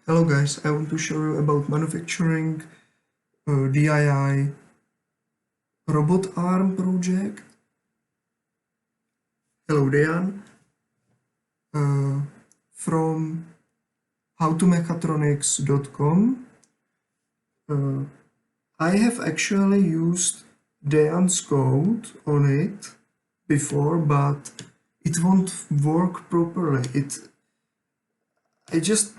Hello guys, I want to show you about manufacturing DIY robot arm project. Hello Dejan, uh, from howtomechatronics.com. I have actually used Dejan's code on it before, but it won't work properly. I just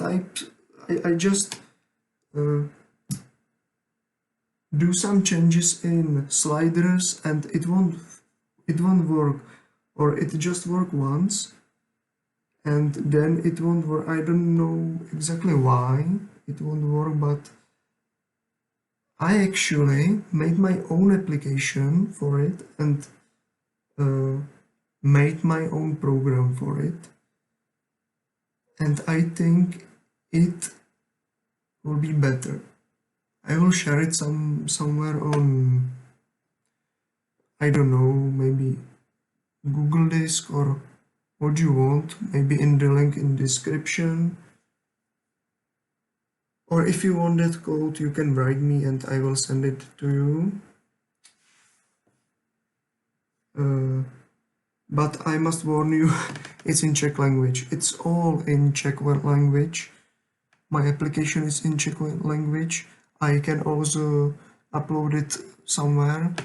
do some changes in sliders and it won't work, or it just work once and then it won't work. I don't know exactly why it won't work, but I actually made my own application for it and made my own program for it, and I think it will be better. I will share it somewhere on, I don't know, maybe Google Disk or what you want, maybe in the link in description. Or if you want that code, you can write me and I will send it to you. But I must warn you, it's in Czech language. It's all in Czech language. My application is in Czech language. I can also upload it somewhere.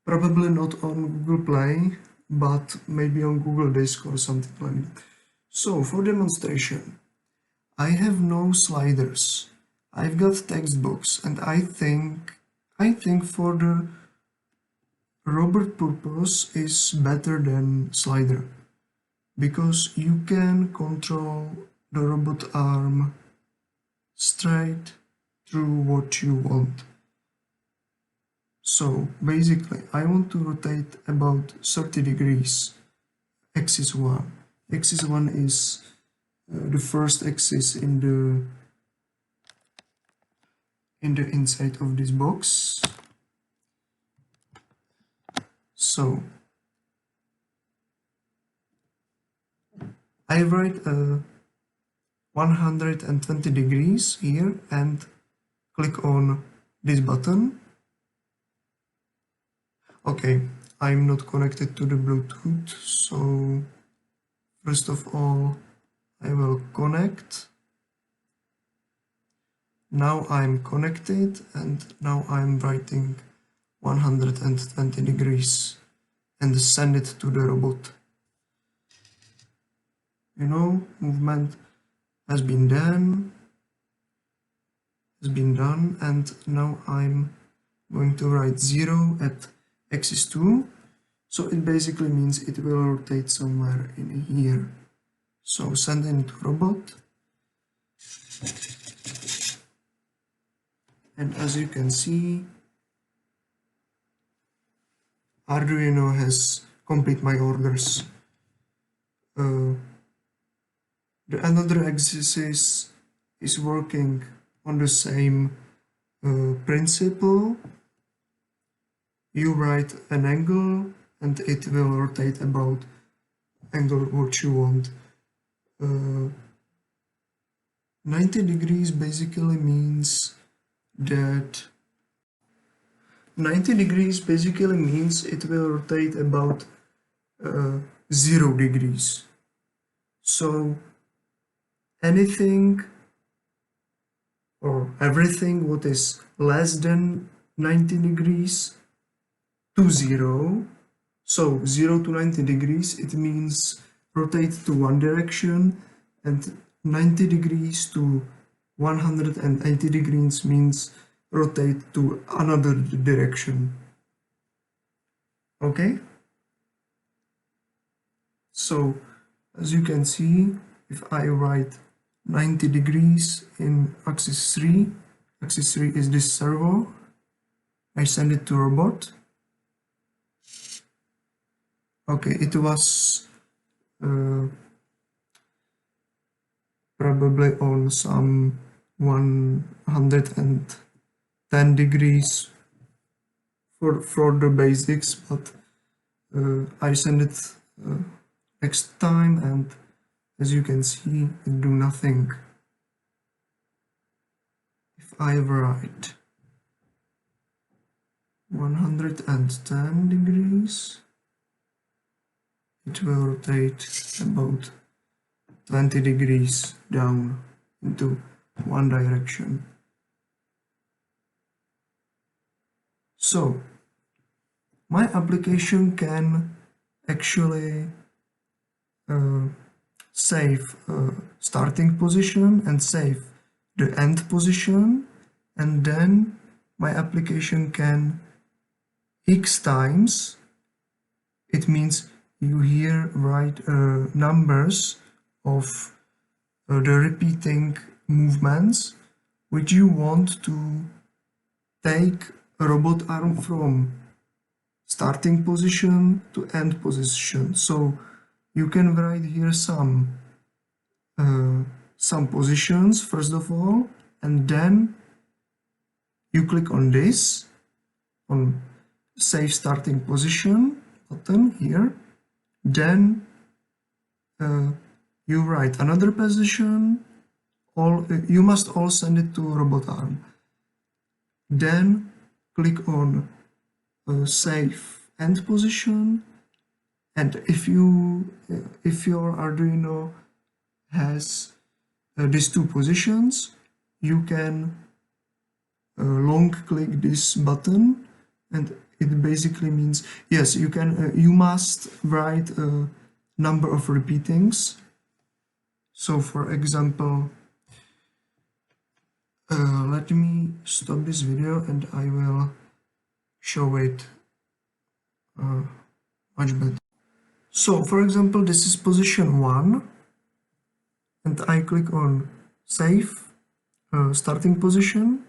Probably not on Google Play, but maybe on Google Disk or something like that. So for demonstration, I have no sliders. I've got textbooks, and I think for the robot purpose is better than slider, because you can control the robot arm straight through what you want. So basically I want to rotate about 30 degrees axis 1. Axis 1 is the first axis in the inside of this box. So I write 120 degrees here and click on this button. Okay, I'm not connected to the Bluetooth, so first of all I will connect. Now I'm connected and now I'm writing 120 degrees and send it to the robot. You know, movement has been done, and now I'm going to write 0 at axis 2. So it basically means it will rotate somewhere in here. So send it to robot. And as you can see, Arduino has complete my orders. The another axis is working on the same principle. You write an angle and it will rotate about angle what you want. 90 degrees basically means that 90 degrees basically means it will rotate about 0 degrees. So anything or everything what is less than 90 degrees to 0, so 0 to 90 degrees, it means rotate to one direction, and 90 degrees to 180 degrees means rotate to another direction. Okay? So as you can see, if I write 90 degrees in axis 3 is this servo, I send it to robot. Okay, it was probably on some 110 degrees for the basics, but I send it next time, and as you can see, it do nothing. I write 110 degrees, it will rotate about 20 degrees down into one direction. So my application can actually save starting position and save the end position, and then my application can x times, it means you here write numbers of the repeating movements which you want to take a robot arm from starting position to end position. So you can write here some positions first of all, and then you click on this, on save starting position button here, then you write another position, you must all send it to robot arm, then click on save end position, and if your Arduino has these two positions, you can long click this button, and it basically means yes, you must write a number of repeatings. So for example, let me stop this video and I will show it much better. So for example, this is position 1, and I click on save starting position,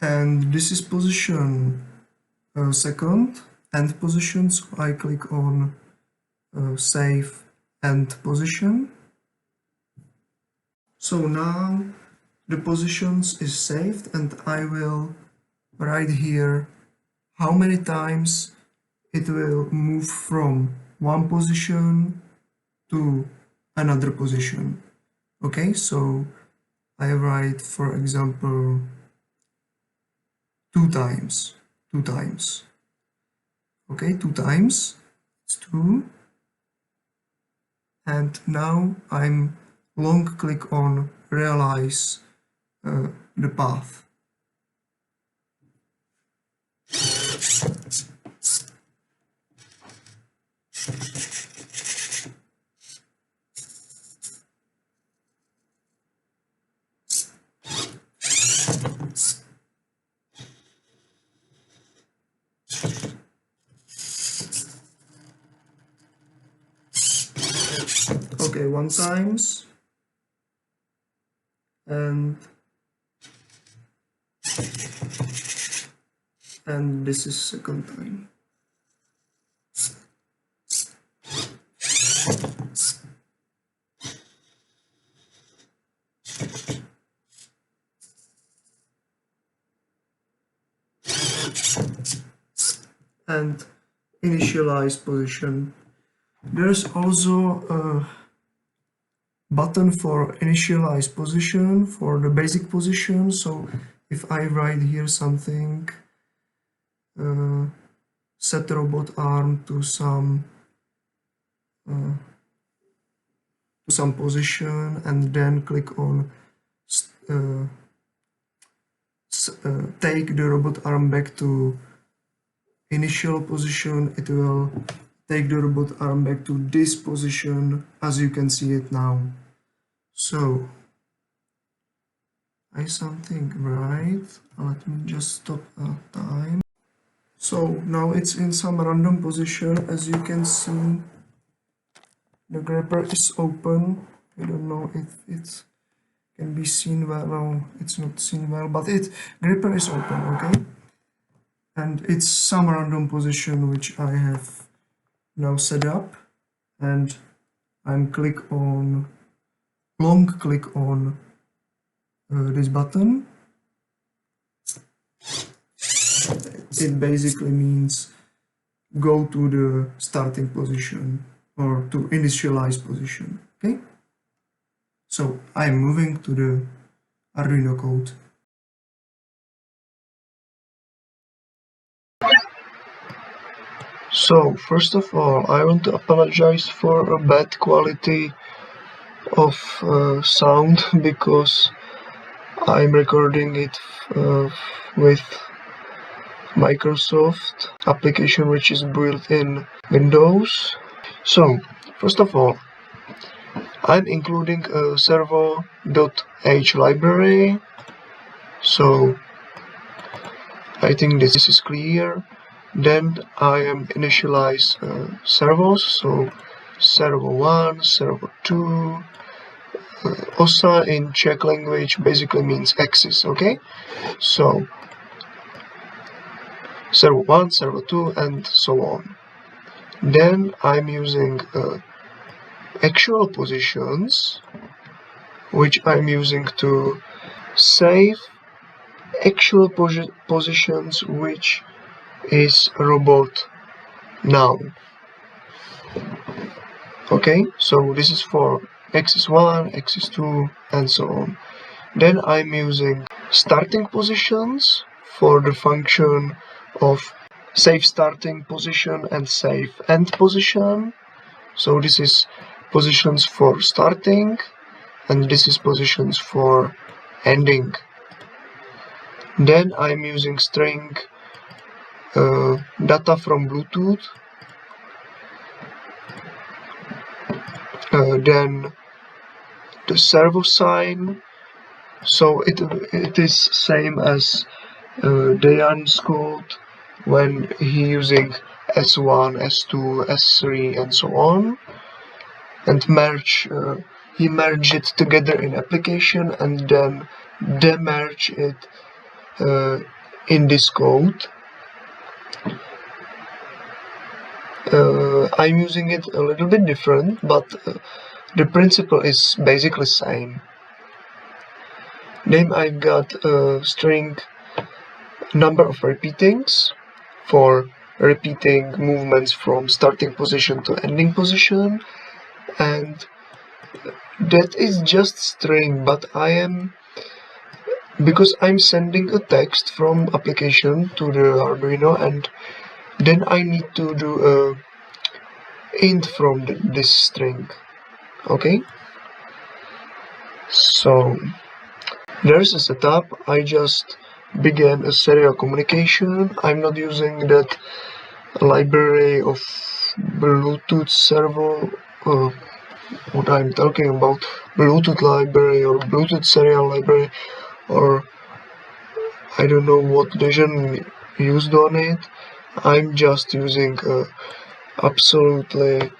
and this is position second, end position, so I click on save end position. So now the positions is saved, and I will write here how many times it will move from one position to another position. Okay, so I write, for example, two times. Okay, 2 times, it's 2. And now I'm long click on realize the path. Okay, 1 times, and this is second time. And initialize position. There's also a button for initialize position for the basic position. So if I write here something, set robot arm to some position, and then click on take the robot arm back to initial position, it will take the robot arm back to this position as you can see it now. So I something right, let me just stop time. So now it's in some random position. As you can see, the gripper is open. I don't know if it can be seen well. No, it's not seen well, but gripper is open, okay? And it's some random position which I have now set up, and I'm long click on this button. It basically means go to the starting position or to initialize position. Okay, so I'm moving to the Arduino code. So first of all, I want to apologize for a bad quality of sound because I'm recording it with Microsoft application which is built in Windows. So first of all, I'm including a servo.h library. So I think this is clear. Then I am initialize servos, so servo 1, servo 2. Osa in Czech language basically means axis, okay? So servo 1, servo 2, and so on. Then I'm using actual positions, which I'm using to save actual positions, which is robot now. Okay, so this is for axis 1, axis 2, and so on. Then I'm using starting positions for the function of save starting position and save end position. So this is positions for starting and this is positions for ending. Then I'm using string data from Bluetooth. Then the servo sign. So it is same as Dayan's code when he using S1, S2, S3 and so on, and he merged it together in application and then demerge it in this code. I'm using it a little bit different, but the principle is basically same. Then I've got a string number of repeatings for repeating movements from starting position to ending position, and that is just string, but because I'm sending a text from application to the Arduino, and then I need to do a int from this string. Okay, so there's a setup. I just began a serial communication. I'm not using that library of Bluetooth servo, what I'm talking about, Bluetooth library or Bluetooth serial library, or I don't know what version used on it. I'm just using absolutely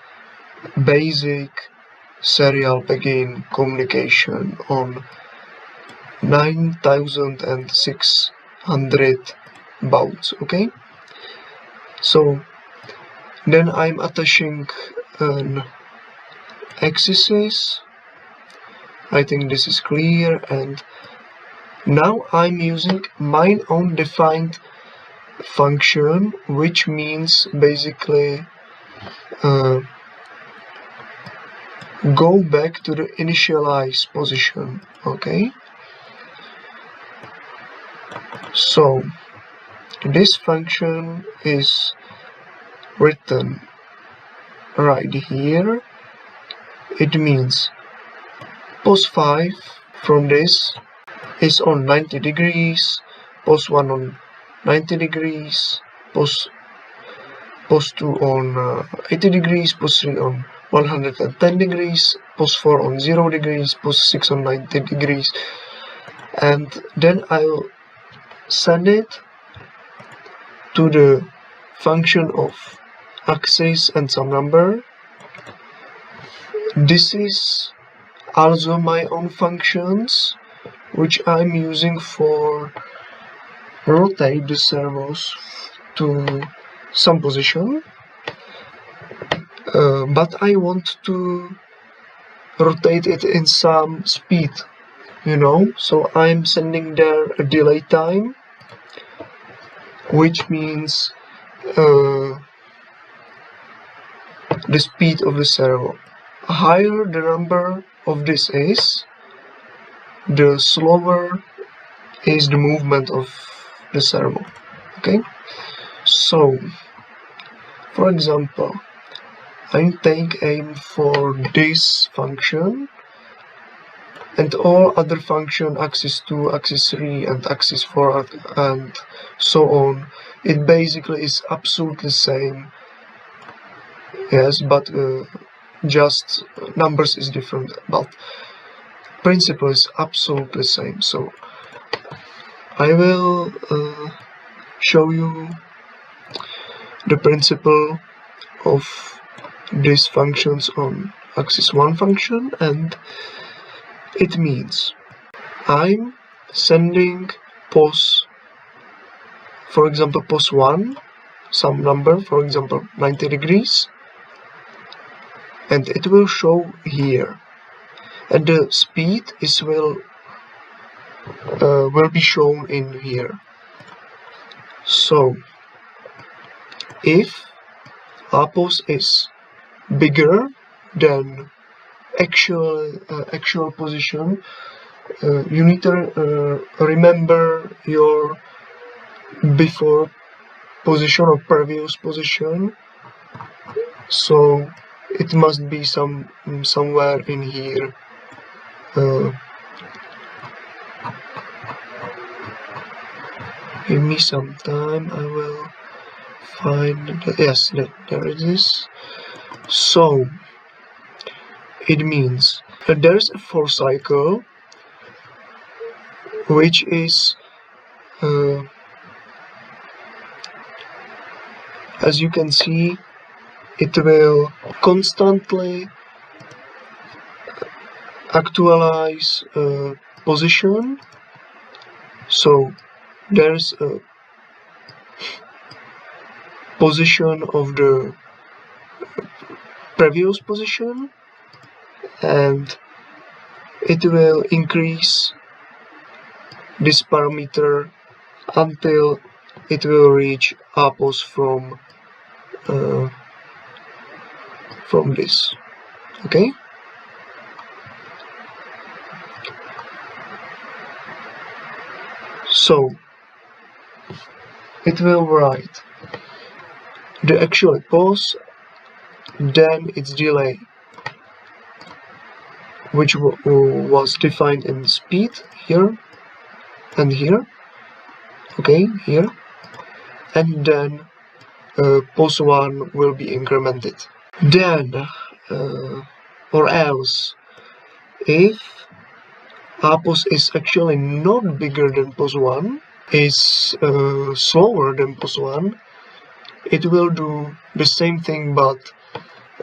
basic serial begin communication on 9600 baud, okay? So then I'm attaching an axis. I think this is clear, and now I'm using my own defined function, which means basically go back to the initialize position, okay? So this function is written right here. It means pos 5 from this is on 90 degrees, pos 1 on 90 degrees, pos 2 on 80 degrees, pos 3 on 110 degrees, pos 4 on 0 degrees, pos 6 on 90 degrees, and then I'll send it to the function of axis and some number. This is also my own functions, which I'm using for rotate the servos to some position, but I want to rotate it in some speed, you know, so I'm sending there a delay time, which means the speed of the servo. Higher the number of this is, the slower is the movement of the servo. Okay, so For example, I take aim for this function and all other function axis 2, axis 3 and axis 4 and so on. It basically is absolutely same, yes, but just numbers is different, but principle is absolutely same. So I will show you the principle of these functions on axis 1 function, and it means I'm sending pos, for example pos 1, some number, for example 90 degrees, and it will show here, and the speed is will be shown in here. So if pos is bigger than actual position, you need to remember your before position or previous position, so it must be somewhere in here. Give me some time, I will find yes, there it is. So it means that there is a for cycle which is as you can see, it will constantly actualize position. So there's a position of the previous position, and it will increase this parameter until it will reach pos from this. Okay. So it will write the actual pos, then its delay, which was defined in speed here and here, okay, here, and then pos 1 will be incremented. Then or else, if pos is actually not bigger than pos 1, is slower than pos 1, it will do the same thing but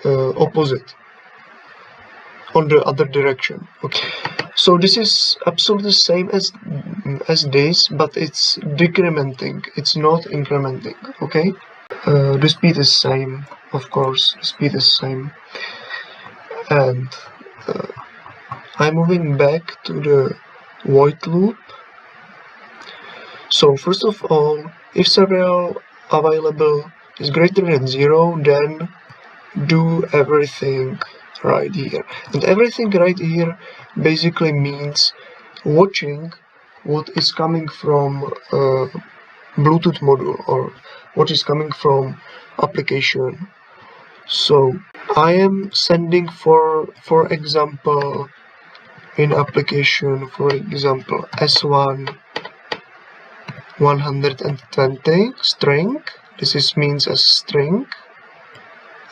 opposite, on the other direction. Okay, so this is absolutely the same as this, but it's decrementing, it's not incrementing. Okay, the speed is same, of course, the speed is same. And I'm moving back to the void loop. So first of all, if serial available is greater than 0, then do everything right here. And everything right here basically means watching what is coming from Bluetooth module or what is coming from application. So I am sending for example in application, for example S1 120 string. This is means as string.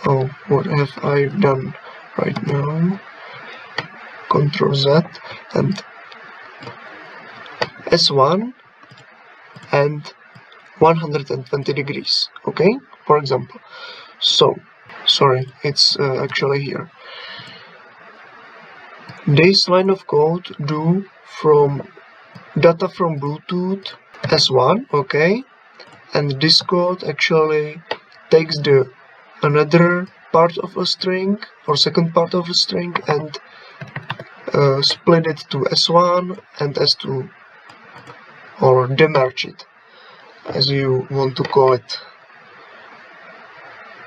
Oh, what have I done right now? Ctrl Z and S1 and 120 degrees. Okay, for example. So sorry, it's actually here. This line of code do from data from Bluetooth S1, okay, and this code actually takes the another part of a string or second part of a string and split it to S1 and S2, or demerge it, as you want to call it.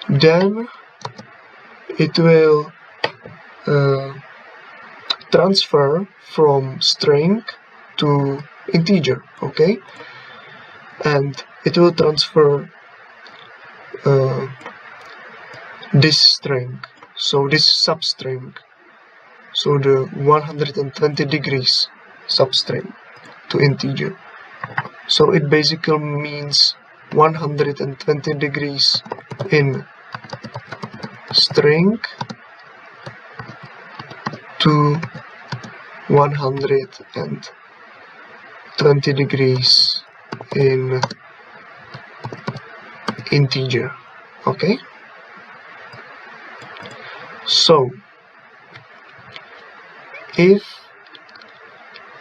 Then it will transfer from string to integer, okay, and it will transfer this string, so this substring, so the 120 degrees substring to integer. So it basically means 120 degrees in string to 120 degrees in integer. Okay, so if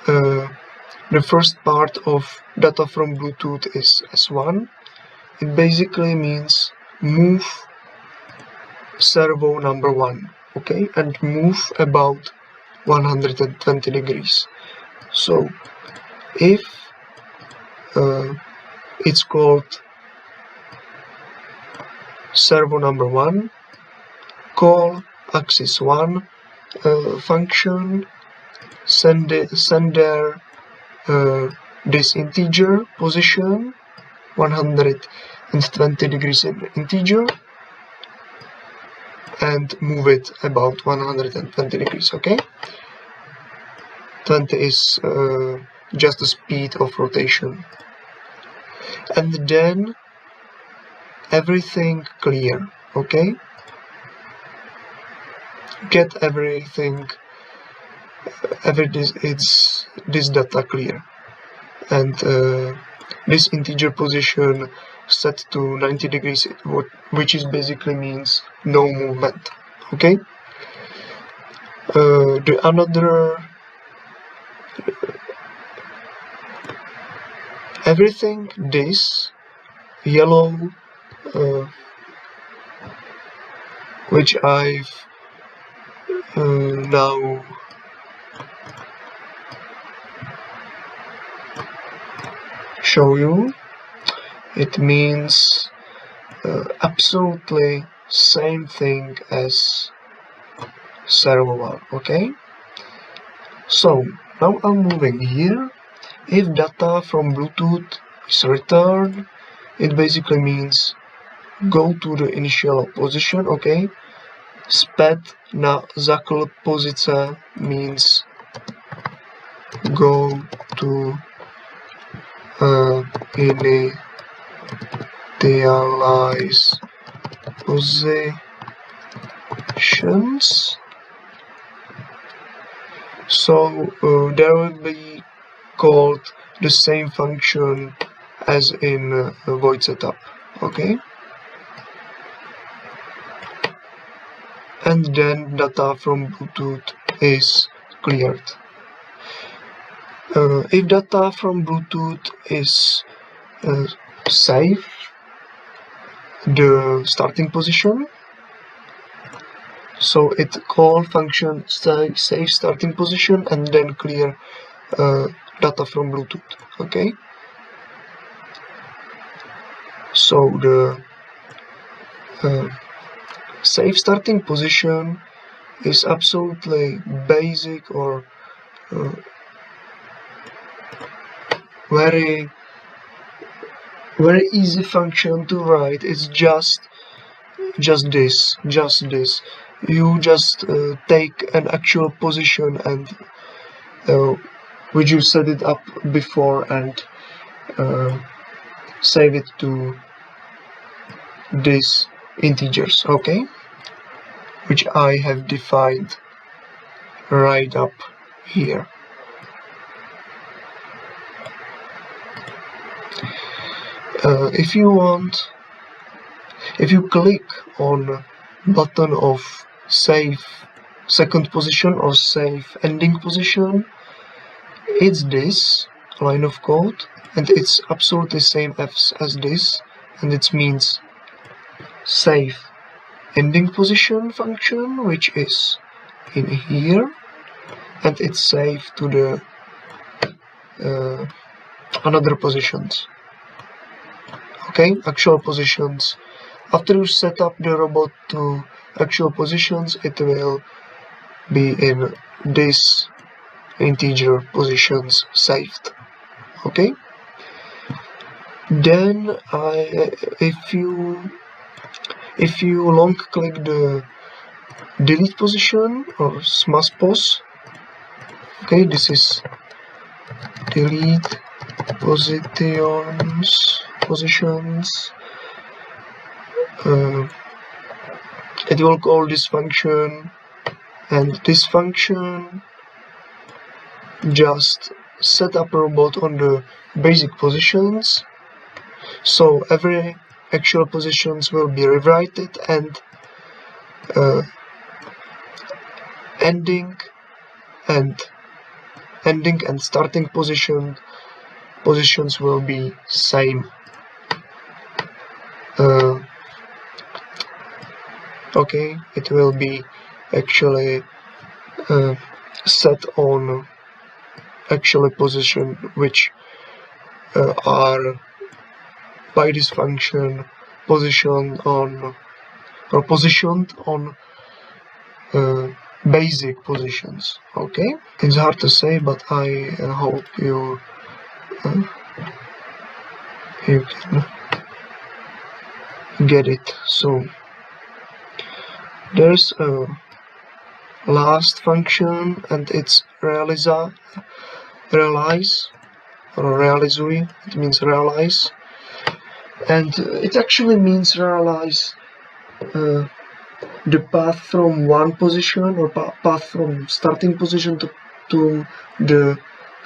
the first part of data from Bluetooth is S1, it basically means move servo number 1, okay, and move about 120 degrees. So if it's called servo number 1, call axis 1 function, send there this integer position 120 degrees in integer and move it about 120 degrees. Okay, 20 is just the speed of rotation, and then everything clear. Okay, get everything, this data clear, and this integer position set to 90 degrees, which is basically means no movement. Okay, the another everything this yellow which I've now show you, it means absolutely same thing as servo 1. Okay, so now I'm moving here. If data from Bluetooth is returned, it basically means go to the initial position. Okay, zpět na základ pozice means go to initialize positions. So there will be called the same function as in void setup. Okay, and then data from Bluetooth is cleared. If data from Bluetooth is safe, the starting position, so it call function save starting position and then clear data from Bluetooth. Okay, so the save starting position is absolutely basic or very easy function to write. It's just this. You just take an actual position and which you set it up before and save it to these integers. Okay, which I have defined right up here. If you click on button of save second position or save ending position, it's this line of code and it's absolutely same as this, and it means save ending position function, which is in here, and it's saved to the another positions. Okay, actual positions. After you set up the robot to actual positions, it will be in this integer positions saved. Okay, then If you long click the delete position or smash pause, okay, this is delete positions. It will call this function, and this function just set up a robot on the basic positions, so every actual positions will be rewritten, and ending and starting positions will be same. Okay, it will be actually set on actual position which are by this function positioned on basic positions. Okay, it's hard to say, but I hope you can get it. So there's a last function, and it's realize, it means realize, and it actually means realize the path from one position, or path from starting position to the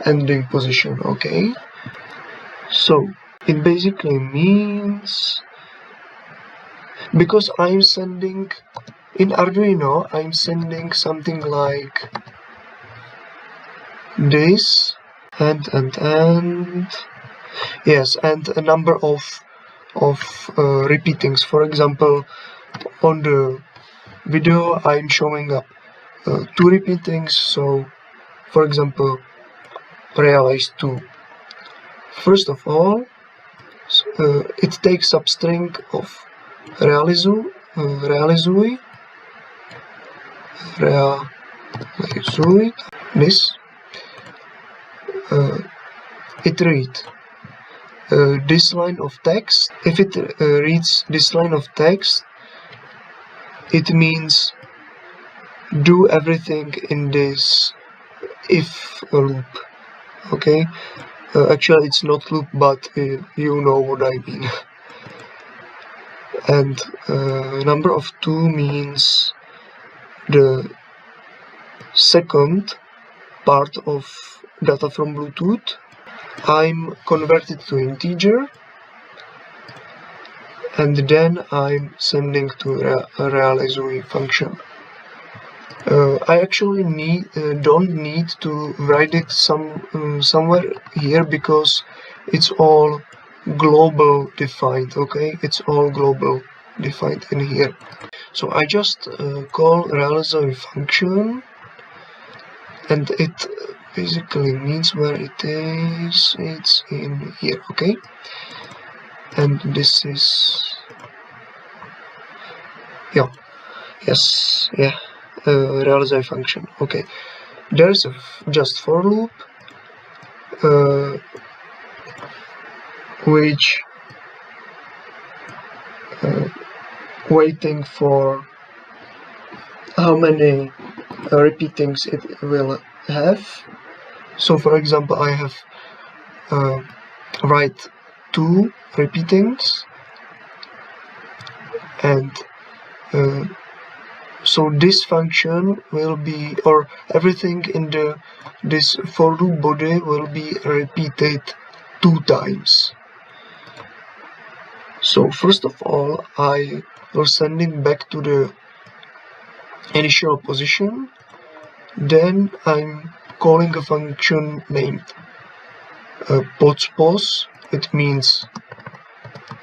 ending position. Okay, so it basically means, because I'm sending in Arduino, I'm sending something like this, and yes, and a number of repeatings. For example, on the video I'm showing up 2 repeatings, so for example realize 2. First of all, it takes substring of realizui, this, it reads this line of text. If it reads this line of text, it means do everything in this if loop. Okay, actually it's not loop, but you know what I mean. And number of 2 means the second part of data from Bluetooth I'm converted to integer, and then I'm sending to a realizui function. I actually don't need to write it somewhere here, because it's all global defined. Okay, it's all global defined in here. So I just call realizui function, and it basically means where it is. It's in here. Okay, and this is realizui function. Okay, there's a just for loop which waiting for how many repeatings it will have. So for example, I have write 2 repeatings, and so this function will be, or everything in this for loop body will be repeated 2 times. So first of all, I will send it back to the initial position. Then I'm calling a function named pause. It means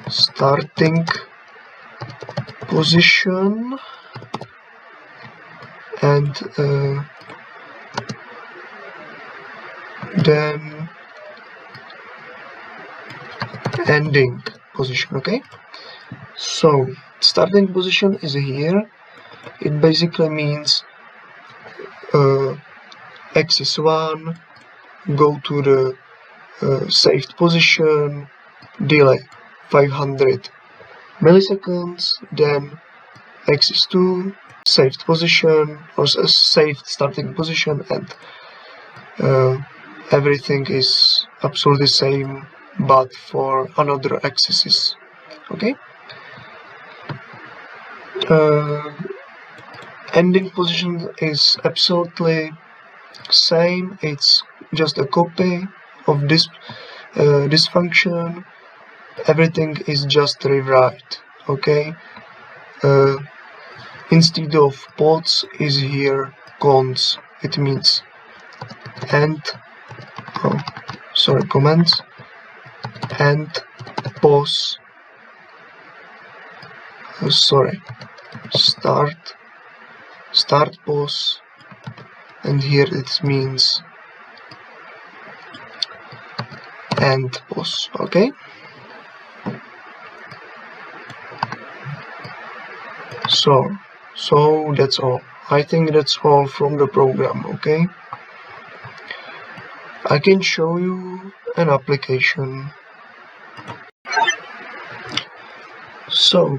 starting position, and then ending position. Okay, so starting position is here. It basically means x is 1, go to the saved position, delay 500 milliseconds, then X is 2, saved position or saved starting position, and everything is absolutely same but for another axis. Okay. Ending position is absolutely same. It's just a copy of this function. Everything is just rewrite. Okay. Instead of pods is here cons. It means end. Comments and pause. Start pause, and here it means end pause. Okay. So that's all. I think that's all from the program. Okay. I can show you an application. So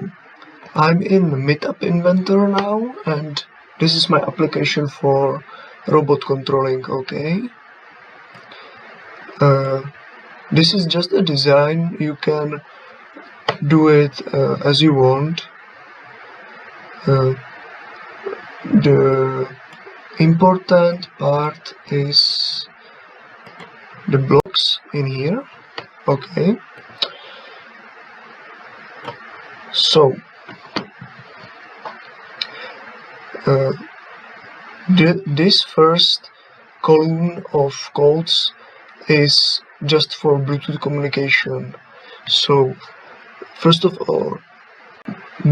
I'm in Meetup Inventor now, and this is my application for robot controlling. Okay. This is just a design. You can do it as you want. The important part is the blocks in here. Okay. So this first column of codes is just for Bluetooth communication. So first of all,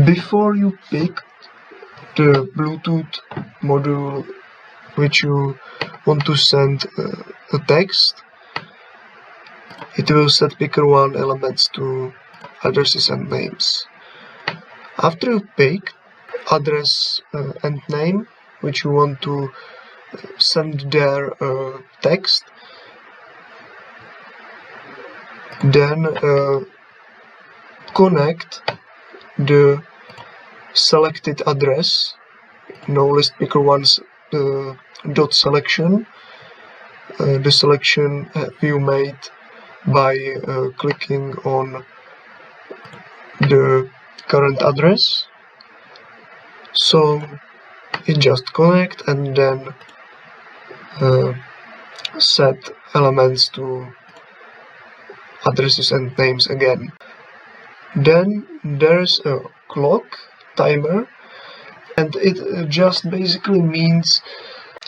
before you pick the Bluetooth module which you want to send a text, it will set picker 1 elements to addresses and names. After you pick address and name which you want to send their text, then connect the selected address, list picker 1's dot selection, the selection you made by clicking on the current address. So it just connect and then set elements to addresses and names again. Then there's a clock timer, and it just basically means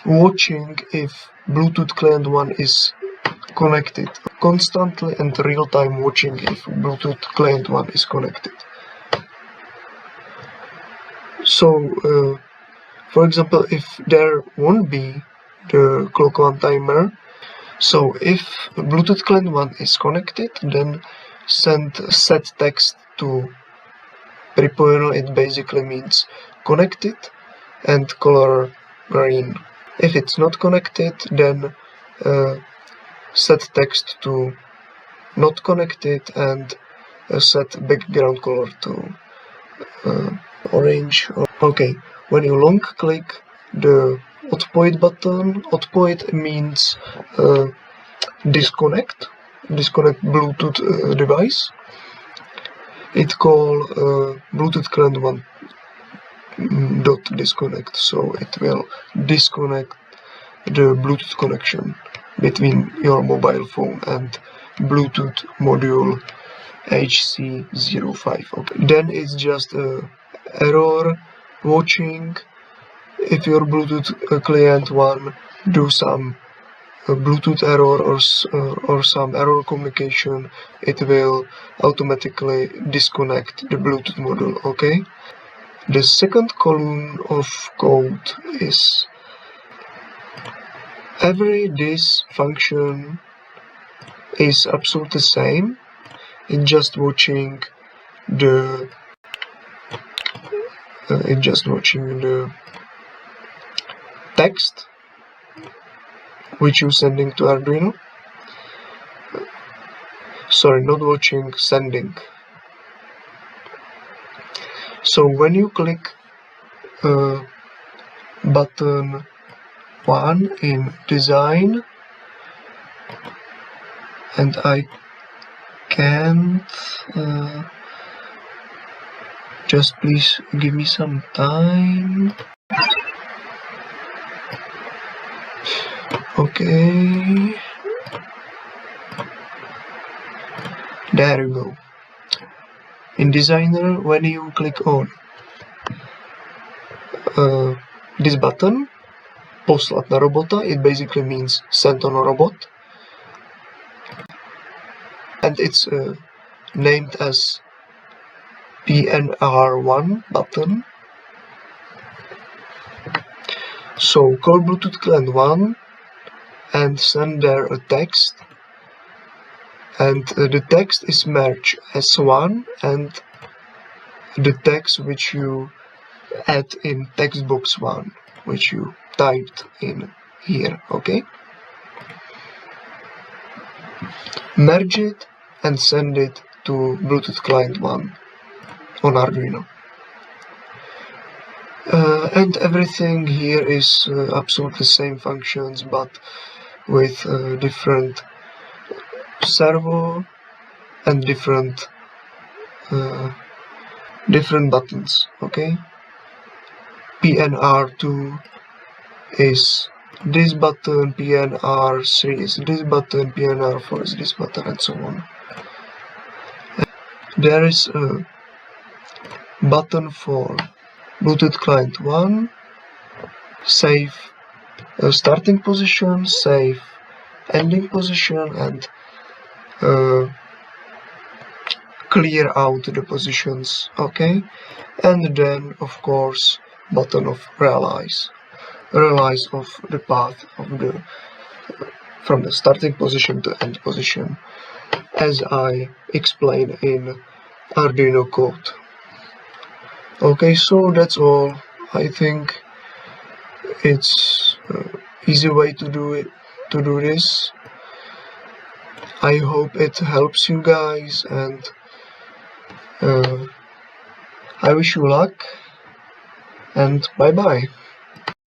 watching if Bluetooth client 1 is connected, constantly and real-time watching if Bluetooth client 1 is connected. So for example, if there won't be the clock 1 timer, so if Bluetooth client 1 is connected, then set text to Ripoeno. It basically means connected and color green. If it's not connected, then set text to not connected and set background color to orange. Okay, when you long click the outpoint button, outpoint means disconnect Bluetooth device. It call Bluetooth client 1 dot disconnect, so it will disconnect the Bluetooth connection between your mobile phone and Bluetooth module HC05. Okay. Then it's just error watching. If your Bluetooth client 1 do some Bluetooth error or some error communication, it will automatically disconnect the Bluetooth module. Okay. The second column of code is this function is absolutely the same. It's just watching the text which you're sending to Arduino. Sorry, not watching, sending. So when you click button 1 in design, and I can't, just please give me some time. Okay, there you go. In designer, when you click on this button, poslat na robota, it basically means send on a robot, and it's named as PNR1 button. So call Bluetooth client 1 and send there a text, and the text is merged as one and the text which you add in textbox 1, which you typed in here. Okay, merge it and send it to Bluetooth client 1 on Arduino. And everything here is absolutely same functions, but with different servo and different buttons. Okay, PNR2 is this button, PNR3 is this button, PNR4 is this button, and so on. There is a button for Bluetooth client 1, save starting position, save ending position, and clear out the positions. Okay, and then of course button of realize of the path of the from the starting position to end position, as I explained in Arduino code. Okay, so that's all. I think it's easy way to do this. I hope it helps you guys, and I wish you luck, and bye bye.